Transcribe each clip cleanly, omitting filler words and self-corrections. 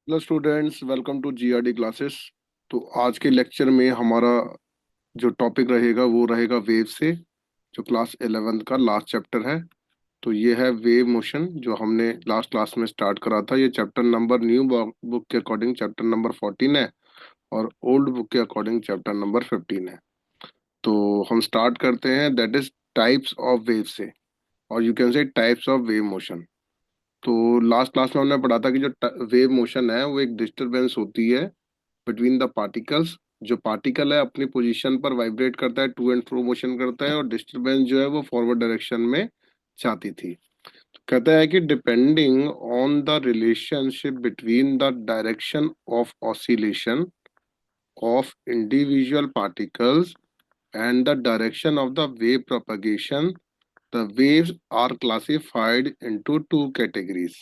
Hello students, welcome to GRD classes. तो आज के लेक्चर में हमारा जो टॉपिक रहेगा वो रहेगा वेव से, जो क्लास 11th का लास्ट चैप्टर है। तो ये है वेव मोशन, जो हमने लास्ट क्लास में स्टार्ट करा था। ये चैप्टर नंबर न्यू बुक के अकॉर्डिंग चैप्टर नंबर 14 है, और ओल्ड बुक के अकॉर्डिंग चैप्टर नंबर 15 है। तो हम स्टार्ट करते हैं, that is types of wave से, और you can say types of wave motion. तो लास्ट क्लास में हमने पढ़ा था कि जो वेव मोशन है वो एक डिस्टरबेंस होती है बिटवीन द पार्टिकल्स। जो पार्टिकल है अपनी पोजीशन पर वाइब्रेट करता है, टू एंड फ्रो मोशन करता है, और डिस्टरबेंस जो है वो फॉरवर्ड डायरेक्शन में जाती थी। तो कहता है कि depending on the relationship between the direction of oscillation of individual particles and the direction of the wave propagation, the waves are classified into two categories.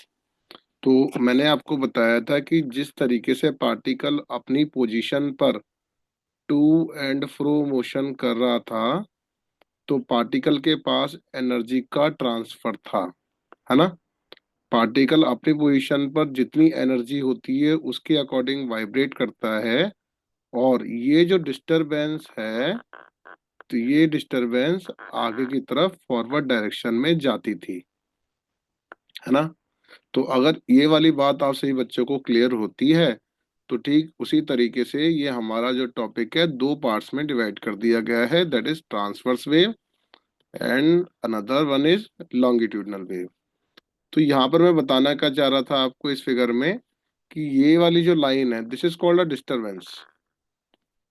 तो मैंने आपको बताया था कि जिस तरीके से पार्टिकल अपनी पोजीशन पर टू एंड फ्रो मोशन कर रहा था, तो पार्टिकल के पास एनर्जी का ट्रांसफर था, है ना। पार्टिकल अपनी पोजीशन पर जितनी एनर्जी होती है उसके अकॉर्डिंग वाइब्रेट करता है, और ये जो डिस्टरबेंस है, तो ये डिस्टरबेंस आगे की तरफ फॉरवर्ड डायरेक्शन में जाती थी, है ना। तो अगर ये वाली बात आप सभी बच्चों को क्लियर होती है, तो ठीक उसी तरीके से ये हमारा जो टॉपिक है दो पार्ट्स में डिवाइड कर दिया गया है, that is transverse wave and another one is longitudinal wave. तो यहाँ पर मैं बताना क्या चाह रहा था आपको इस फिगर में, कि ये वाली जो लाइन है, this is called a disturbance,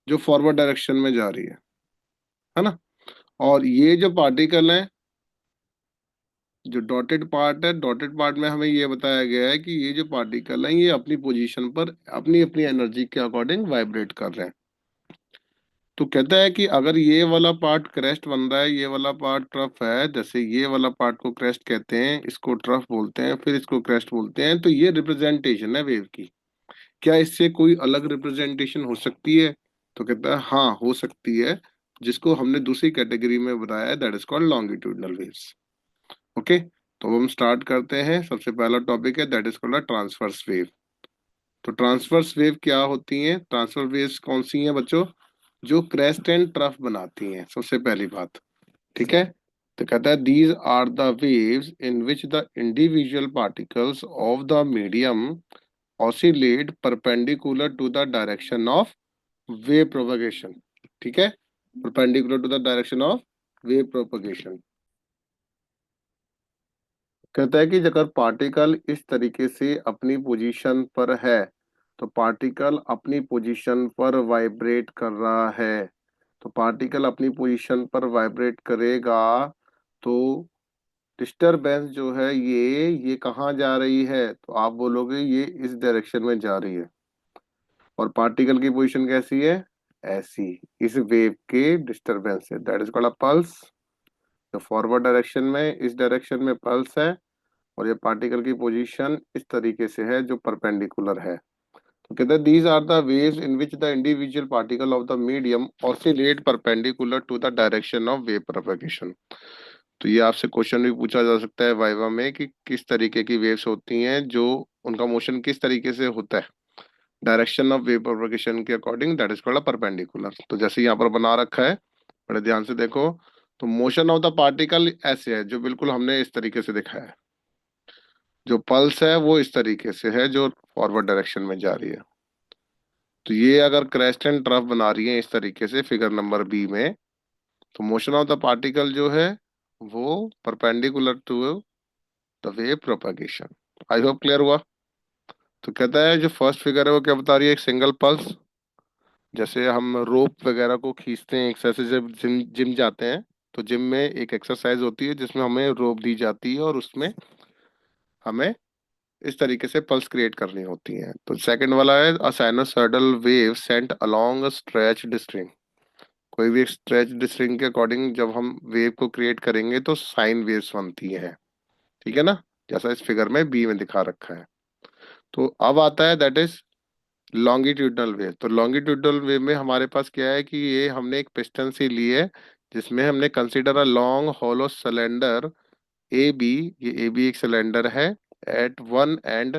जो फॉरवर्ड डायरेक्शन में जा रही है ना। और ये जो पार्टिकल है, जो डॉटेड पार्ट है, डॉटेड पार्ट में हमें ये बताया गया है कि ये जो पार्टिकल है ये अपनी पोजीशन पर अपनी अपनी एनर्जी के अकॉर्डिंग वाइब्रेट कर रहे हैं। तो कहता है कि अगर ये वाला पार्ट क्रेस्ट बन रहा है, ये वाला पार्ट ट्रफ है, जैसे ये वाला पार्ट को क्रेस्ट कहते हैं, इसको ट्रफ बोलते हैं, फिर इसको क्रेस्ट बोलते हैं, तो ये रिप्रेजेंटेशन है वेव की। क्या इससे कोई अलग रिप्रेजेंटेशन हो सकती है? तो कहता है हाँ, हो सकती है, जिसको हमने दूसरी कैटेगरी में बताया, that is called longitudinal waves. Okay, तो हम स्टार्ट करते हैं। सबसे पहला टॉपिक है that is called transverse wave. तो ट्रांसवर्स वेव क्या होती हैं? ट्रांसवर्स वेव्स कौन सी हैं बच्चों? जो क्रेस्ट एंड ट्रफ बनाती हैं, सबसे पहली बात। ठीक है। तो कहता है these are the waves in which the individual particles of the medium oscillate perpendicular to the direction of wave propagation. ठीक है, perpendicular to the direction of wave propagation. कहता है कि अगर पार्टिकल इस तरीके से अपनी पोजीशन पर है, तो पार्टिकल अपनी पोजीशन पर वाइब्रेट कर रहा है। तो पार्टिकल अपनी पोजीशन पर वाइब्रेट करेगा, तो डिस्टरबेंस जो है ये कहाँ जा रही है? तो आप बोलोगे ये इस डायरेक्शन में जा रही है। और पार्टिकल की पोजीशन कैसी है? ऐसी। इस वेव के डिस्टरबेंस है, that is called a pulse. तो फॉरवर्ड डायरेक्शन में, इस डायरेक्शन में पल्स है, और ये पार्टिकल की पोजीशन इस तरीके से है जो परपेंडिकुलर है। तो कहते हैं these are the waves in which the individual particle of the medium oscillate perpendicular to the direction of wave propagation. तो ये आपसे क्वेश्चन भी पूछा जा सकता है वाइवा में, कि किस तरीके की वेव्स होती हैं जो उनका मोशन किस तरीके से होता है डायरेक्शन ऑफ वेव प्रोपगेशन के according, that is called perpendicular. तो जैसे यहाँ पर बना रखा है, बड़े ध्यान से देखो। तो मोशन ऑफ द पार्टिकल ऐसे है, जो बिल्कुल हमने इस तरीके से दिखाया है। जो पल्स है वो इस तरीके से है, जो फॉरवर्ड डायरेक्शन में जा रही है। तो ये अगर क्रेस्ट एंड ट्रफ बना रही है इस तरीके से फिगर नंबर बी में, तो मोशन ऑफ द पार्टिकल जो है वो perpendicular to the wave propagation. I hope clear हुआ। तो कहता है जो फर्स्ट फिगर है वो क्या बता रही है? एक सिंगल पल्स। जैसे हम रोप वगैरह को खींचते हैं एक्सरसाइज, जब जिम जिम जाते हैं, तो जिम में एक एक्सरसाइज होती है जिसमें हमें रोप दी जाती है, और उसमें हमें इस तरीके से पल्स क्रिएट करनी होती है। तो सेकंड वाला है a sinusoidal wave sent along a stretched string. कोई भी एक स्ट्रेच्ड स्ट्रिंग के अकॉर्डिंग जब हम वेव को क्रिएट करेंगे तो साइन वेव्स बनती हैं। ठीक है ना, जैसा इस फिगर में बी में दिखा रखा है। तो अब आता है दैट इज लॉन्गिट्यूडनल वेव। तो लॉन्गिट्यूडनल वेव में हमारे पास क्या है कि ये हमने एक पिस्टन सी ली है, जिसमें हमने consider a long hollow cylinder A B. ये ए बी एक सिलेंडर है, at one end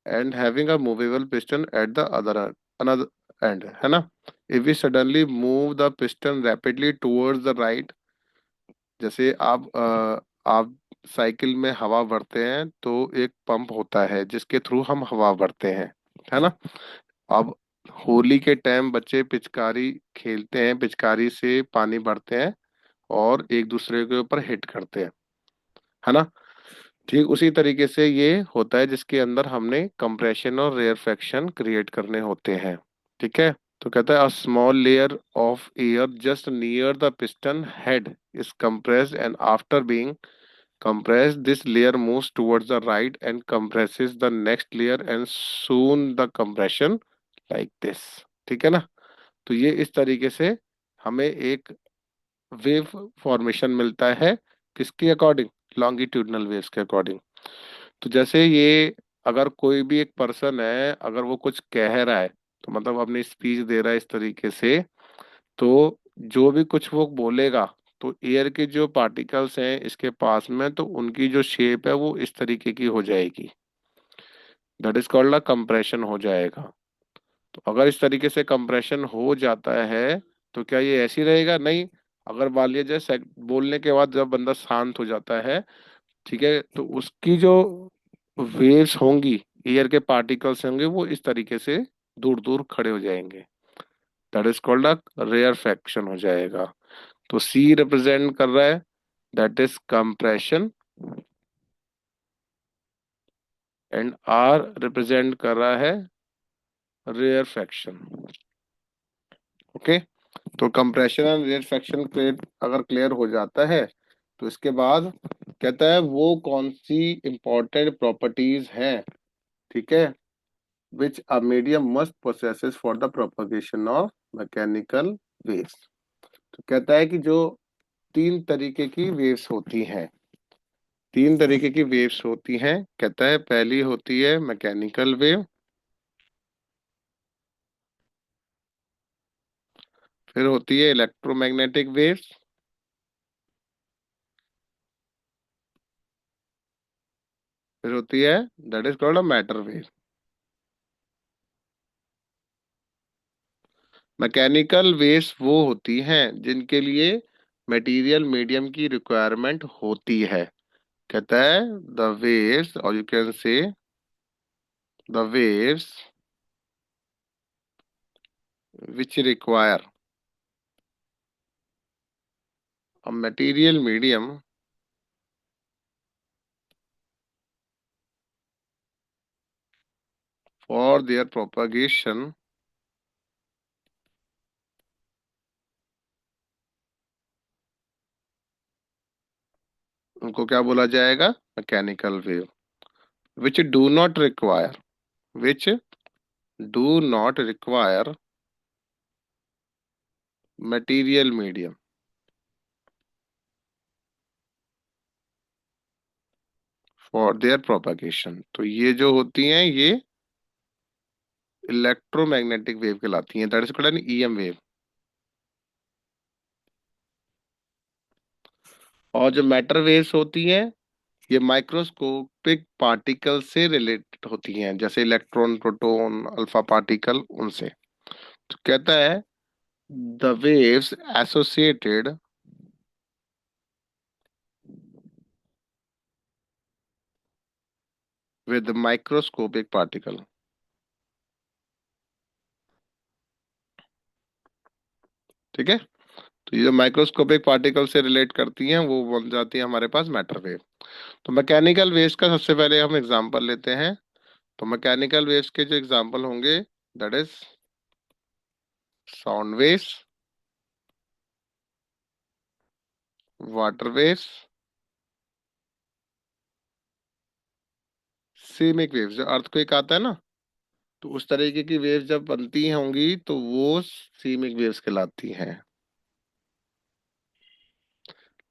end having a movable piston at the other another end, है ना। If we suddenly move the piston rapidly towards the right, जैसे आप cycle में हवा भरते हैं तो एक पंप होता है जिसके थ्रू हम हवा भरते हैं, है ना। अब होली के टाइम बच्चे पिचकारी खेलते हैं, पिचकारी से पानी भरते हैं और एक दूसरे के ऊपर हिट करते हैं, है ना। ठीक उसी तरीके से ये होता है जिसके अंदर हमने कंप्रेशन और रेयरफेक्शन क्रिएट करने होते हैं। ठीक है। तो कहता है a small layer of air just near the piston head is compressed and after being compressed this layer moves towards the right and compresses the next layer and soon the compression like this। ठीक है ना। तो ये इस तरीके से हमें एक वेव फॉर्मेशन मिलता है, किसके अकॉर्डिंग, लॉन्गिट्यूडनल वेव्स के अकॉर्डिंग। तो जैसे ये, अगर कोई भी एक पर्सन है, अगर वो कुछ कह रहा है तो मतलब अपनी स्पीच दे रहा है इस तरीके से, तो जो भी कुछ वो बोलेगा तो एयर के जो पार्टिकल्स हैं इसके पास में, तो उनकी जो शेप है वो इस तरीके की हो जाएगी, that is called a compression हो जाएगा। तो अगर इस तरीके से कंप्रेशन हो जाता है तो क्या ये ऐसी रहेगा, नहीं। अगर मान लिया जाए बोलने के बाद जब बंदा शांत हो जाता है, ठीक है, तो उसकी जो वेव्स होंगी, एयर के पार्टिकल्स होंगे, वो इस तरीके से दूर दूर खड़े हो जाएंगे, that is called a rarefaction हो जाएगा। तो सी रिप्रेजेंट कर रहा है that is compression and R represent कर रहा है रेयर फ्रैक्शन। ओके। तो कंप्रेशन एंड रेयर फ्रैक्शन अगर क्लियर हो जाता है तो इसके बाद कहता है वो कौन सी इंपॉर्टेंट प्रॉपर्टीज हैं, ठीक है, which a medium must possesses for the propagation of mechanical waves. तो कहता है कि जो तीन तरीके की वेव्स होती हैं, तीन तरीके की वेव्स होती हैं, कहता है पहली होती है मैकेनिकल वेव, फिर होती है इलेक्ट्रोमैग्नेटिक वेव्स, फिर होती है that is called a matter wave. Mechanical waves वो होती हैं जिनके लिए मटेरियल मीडियम की रिक्वायरमेंट होती है। कहता है द वेव्स, और you can say the waves which require a material medium for their propagation, उनको क्या बोला जाएगा, mechanical wave. Which do not require, which do not require material medium for their propagation. तो ये जो होती हैं ये इलेक्ट्रोमैग्नेटिक वेव कहलाती हैं, that is called an EM wave. और जो मैटर वेव्स होती हैं ये माइक्रोस्कोपिक पार्टिकल से रिलेटेड होती हैं, जैसे इलेक्ट्रॉन, प्रोटॉन, अल्फा पार्टिकल, उनसे। तो कहता है the waves associated with microscopic particle. ठीक है। तो ये जो माइक्रोस्कोपिक पार्टिकल से रिलेट करती हैं वो बन जाती है हमारे पास मैटर वेव। तो मैकेनिकल वेव्स का सबसे पहले हम एग्जांपल लेते हैं। तो मैकेनिकल वेव्स के जो एग्जांपल होंगे that is sound waves, water waves, seismic waves. जो अर्थक्वेक आता है ना, तो उस तरीके की वेव्स जब बनती होंगी तो वो सीमिक वेव्स कहलाती हैं।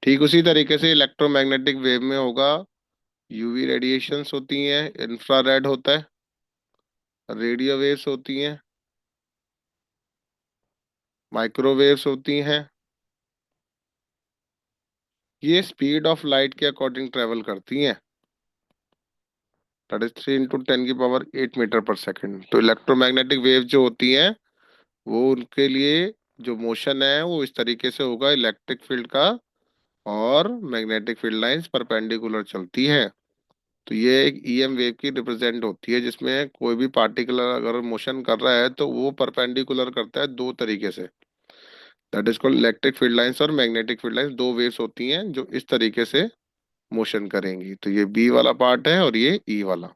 ठीक उसी तरीके से इलेक्ट्रोमैग्नेटिक वेव में होगा, यूवी रेडिएशंस होती हैं, इंफ्रारेड होता है, रेडियो वेव्स होती हैं, माइक्रोवेव्स होती हैं। ये स्पीड ऑफ लाइट के अकॉर्डिंग ट्रेवल करती हैं। दैट इज 3 × 10⁻⁸ तो इलेक्ट्रोमैग्नेटिक वेव जो होती हैं वो उनके लिए जो मोशन है वो इस तरीके से होगा, इलेक्ट्रिक फील्ड का और मैग्नेटिक फील्ड लाइंस परपेंडिकुलर चलती है। तो ये एक ईएम वेव की रिप्रेजेंट होती है, जिसमें कोई भी पार्टिकल अगर मोशन कर रहा है तो वो परपेंडिकुलर करता है दो तरीके से। That is called electric field lines और मैग्नेटिक फील्ड लाइंस, दो वेव्स होती हैं जो इस तरीके से मोशन करेंगी। तो ये बी वाला पार्ट है और ये ई वाला।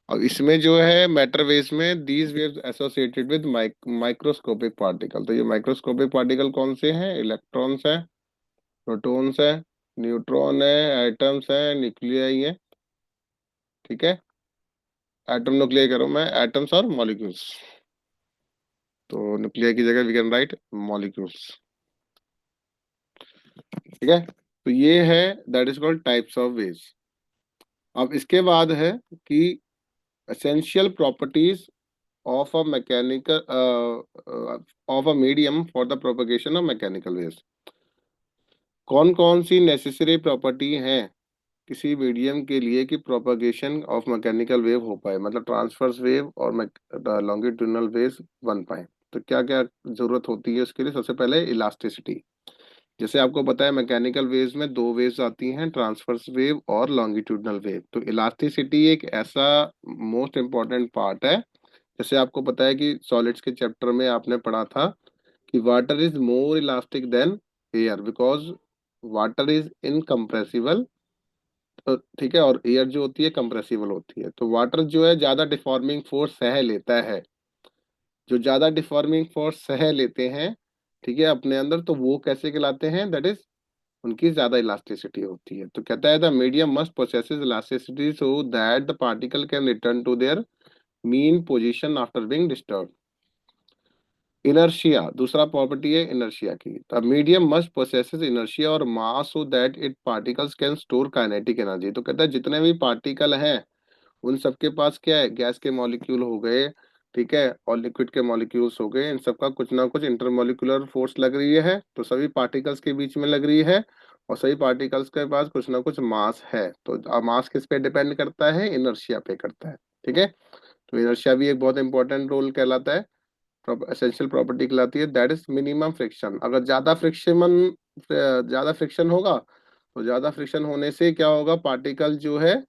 अब इसमें जो है मैटर वेव्स में these waves associated with microscopic particle. तो ये माइक्रोस्कोपिक पार्टिकल कौन से हैं? इलेक्ट्रॉन्स है, प्रोटॉन्स है, न्यूट्रॉन है, एटम्स है, न्यूक्लियाई है। ठीक है, एटम न्यूक्लियाई करो मैं, एटम्स और मॉलिक्यूल्स। तो न्यूक्लियाई की जगह वी कैन राइट मॉलिक्यूल्स। ठीक है, तो ये है that is called types of waves. अब इसके बाद है कि essential properties of a mechanical of a medium for the propagation of mechanical waves. कौन कौन सी नेसेसरी प्रॉपर्टी हैं किसी मीडियम के लिए कि प्रोपगेशन ऑफ मैकेनिकल वेव हो पाए, मतलब ट्रांसवर्स वेव और लॉन्गिट्यूडनल वेव्स बन पाए। तो क्या क्या जरूरत होती है उसके लिए? सबसे पहले इलास्टिसिटी। जैसे आपको पता है मैकेनिकल वेव्स में दो वेव्स आती हैं, ट्रांसवर्स वेव और लॉन्गिट्यूडनल वेव। तो इलास्टिसिटी एक ऐसा मोस्ट इम्पॉर्टेंट पार्ट है। जैसे आपको पता है कि सॉलिड्स के चैप्टर में आपने पढ़ा था कि water is more elastic than air because water is incompressible. तो ठीक है, और एयर जो होती है कंप्रेसिबल होती है। तो वाटर जो है ज्यादा डिफॉर्मिंग फोर्स सह लेता है। जो ज्यादा डिफॉर्मिंग फोर्स सह लेते हैं, ठीक है, अपने अंदर, तो वो कैसे कहलाते हैं? दैट इज उनकी ज्यादा इलास्टिसिटी होती है। तो कहता है the medium must possesses elasticity so that the particle can return to their mean position after being disturb. Inertia दूसरा प्रॉपर्टी है इनर्शिया की। The medium must possesses inertia और mass so that it particles can store kinetic energy. तो कहता है जितने भी particle हैं उन सबके पास क्या है? गैस के मॉलिक्यूल हो गए, ठीक है, और लिक्विड के मॉलिक्यूल्स हो गए, इन सबका कुछ ना कुछ इंटरमॉलिक्यूलर फोर्स लग रही है। तो सभी पार्टिकल्स के बीच में लग रही है और सभी पार्टिकल्स के पास कुछ ना कुछ मास है। तो मास किस पे डिपेंड करता है? इनर्शिया पे करता है। ठीक है, तो इनर्शिया भी एक बहुत इंपॉर्टेंट रोल कहलाता है, एसेंशियल प्रॉपर्टी कहलाती है। That is minimum friction. अगर ज्यादा फ्रिक्शन होगा तो ज्यादा फ्रिक्शन होने से क्या होगा? पार्टिकल जो है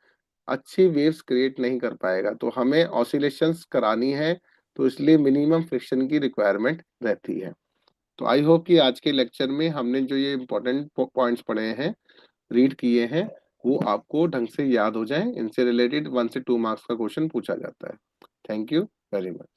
अच्छी वेव्स क्रिएट नहीं कर पाएगा, तो हमें ऑसिलेशंस करानी है, तो इसलिए मिनिमम फ्रिक्शन की रिक्वायरमेंट रहती है। तो आई होप कि आज के लेक्चर में हमने जो ये इंपॉर्टेंट पॉइंट्स पढ़े हैं, रीड किए हैं, वो आपको ढंग से याद हो जाए। इनसे रिलेटेड 1 से 2 मार्क्स का क्वेश्चन पूछा जाता है। Thank you very much.